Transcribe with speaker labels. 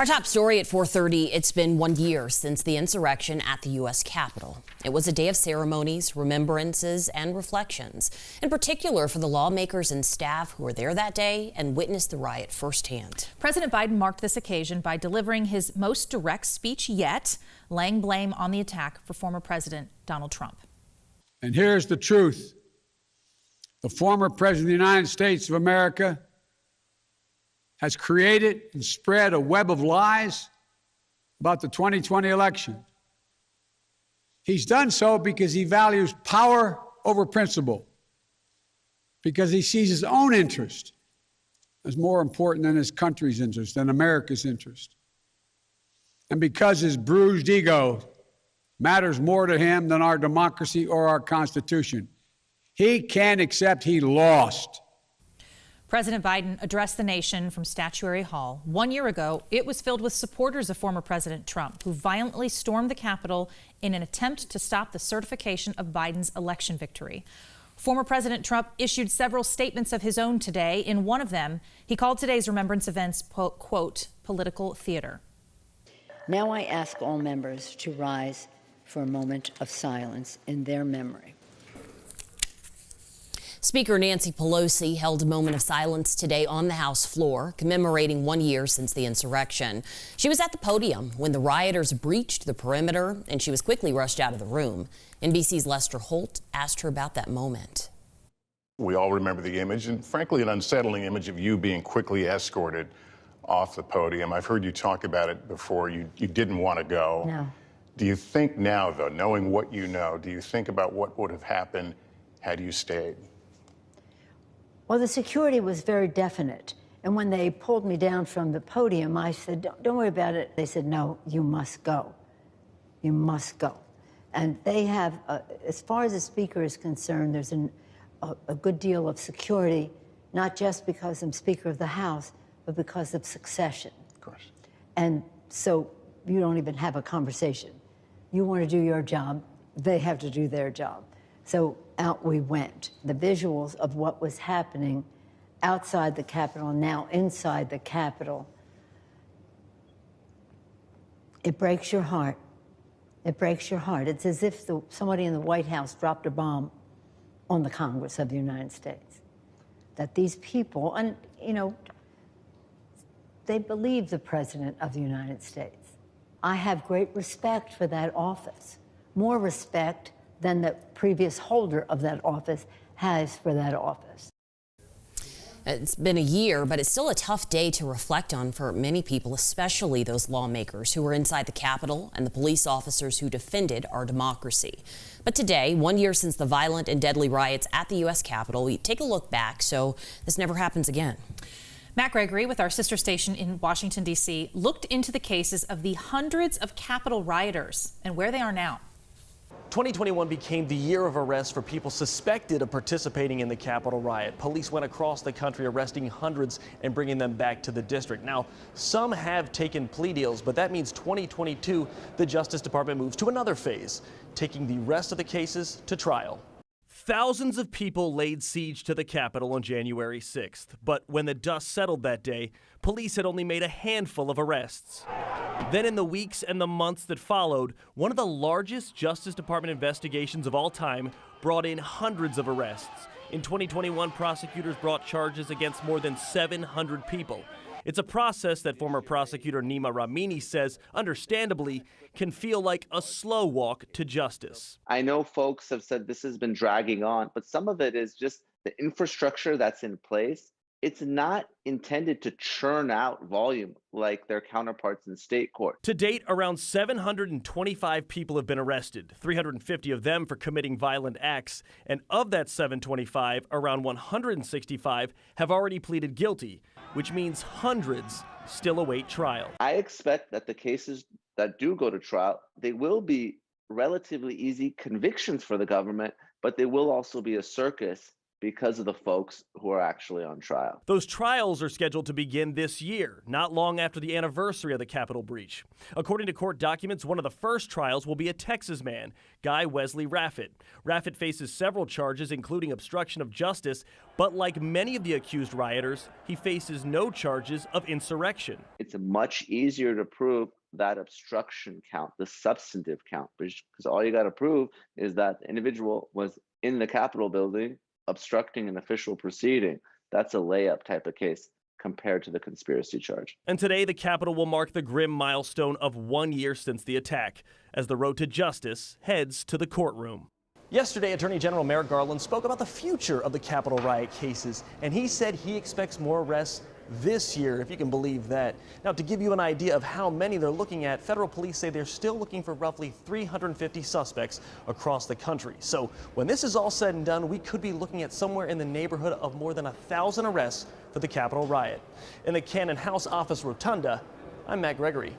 Speaker 1: Our top story at 4:30, it's been 1 year since the insurrection at the U.S. Capitol. It was a day of ceremonies, remembrances, and reflections, in particular for the lawmakers and staff who were there that day and witnessed the riot firsthand.
Speaker 2: President Biden marked this occasion by delivering his most direct speech yet, laying blame on the attack for former President Donald Trump.
Speaker 3: And here's the truth. The former President of the United States of America has created and spread a web of lies about the 2020 election. He's done so because he values power over principle, because he sees his own interest as more important than his country's interest, than America's interest, and because his bruised ego matters more to him than our democracy or our Constitution. He can't accept he lost.
Speaker 2: President Biden addressed the nation from Statuary Hall. 1 year ago, it was filled with supporters of former President Trump, who violently stormed the Capitol in an attempt to stop the certification of Biden's election victory. Former President Trump issued several statements of his own today. In one of them, he called today's remembrance events, quote, political theater.
Speaker 4: Now I ask all members to rise for a moment of silence in their memory.
Speaker 1: Speaker Nancy Pelosi held a moment of silence today on the House floor, commemorating 1 year since the insurrection. She was at the podium when the rioters breached the perimeter, and she was quickly rushed out of the room. NBC's Lester Holt asked her about that moment.
Speaker 5: We all remember the image, and frankly, an unsettling image of you being quickly escorted off the podium. I've heard you talk about it before. You didn't want to go.
Speaker 4: No.
Speaker 5: Do you think now, though, knowing what you know, do you think about what would have happened had you stayed?
Speaker 4: Well, the security was very definite. And when they pulled me down from the podium, I said, don't worry about it. They said, no, you must go. You must go. And they have, as far as the speaker is concerned, there's a good deal of security, not just because I'm Speaker of the House, but because of succession.
Speaker 5: Of course.
Speaker 4: And so you don't even have a conversation. You want to do your job, they have to do their job. So out we went. The visuals of what was happening outside the Capitol, and now inside the Capitol, it breaks your heart. It breaks your heart. It's as if somebody in the White House dropped a bomb on the Congress of the United States. That these people, and you know, they believe the President of the United States. I have great respect for that office, more respect than the previous holder of that office has for that office.
Speaker 1: It's been a year, but it's still a tough day to reflect on for many people, especially those lawmakers who were inside the Capitol and the police officers who defended our democracy. But today, 1 year since the violent and deadly riots at the U.S. Capitol, we take a look back so this never happens again.
Speaker 2: Matt Gregory, with our sister station in Washington, D.C., looked into the cases of the hundreds of Capitol rioters and where they are now.
Speaker 6: 2021 became the year of arrests for people suspected of participating in the Capitol riot. Police went across the country arresting hundreds and bringing them back to the district. Now, some have taken plea deals, but that means 2022, the Justice Department moves to another phase, taking the rest of the cases to trial. Thousands of people laid siege to the Capitol on January 6th, but when the dust settled that day, police had only made a handful of arrests. Then in the weeks and the months that followed, one of the largest Justice Department investigations of all time brought in hundreds of arrests. In 2021, prosecutors brought charges against more than 700 people. It's a process that former prosecutor Nima Ramini says, understandably, can feel like a slow walk to justice.
Speaker 7: I know folks have said this has been dragging on, but some of it is just the infrastructure that's in place. It's not intended to churn out volume like their counterparts in state court.
Speaker 6: To date, around 725 people have been arrested, 350 of them for committing violent acts. And of that 725, around 165 have already pleaded guilty, which means hundreds still await trial.
Speaker 7: I expect that the cases that do go to trial, they will be relatively easy convictions for the government, but they will also be a circus because of the folks who are actually on trial.
Speaker 6: Those trials are scheduled to begin this year, not long after the anniversary of the Capitol breach. According to court documents, one of the first trials will be a Texas man, Guy Wesley Raffitt. Raffitt faces several charges, including obstruction of justice, but like many of the accused rioters, he faces no charges of insurrection.
Speaker 7: It's much easier to prove that obstruction count, the substantive count, because all you got to prove is that the individual was in the Capitol building obstructing an official proceeding. That's a layup type of case compared to the conspiracy charge.
Speaker 6: And today, the Capitol will mark the grim milestone of 1 year since the attack, as the road to justice heads to the courtroom. Yesterday, Attorney General Merrick Garland spoke about the future of the Capitol riot cases, and he said he expects more arrests this year, if you can believe that. Now, to give you an idea of how many they're looking at, federal police say they're still looking for roughly 350 suspects across the country. So when this is all said and done, we could be looking at somewhere in the neighborhood of more than 1,000 arrests for the Capitol riot. In the Cannon House Office Rotunda, I'm Matt Gregory.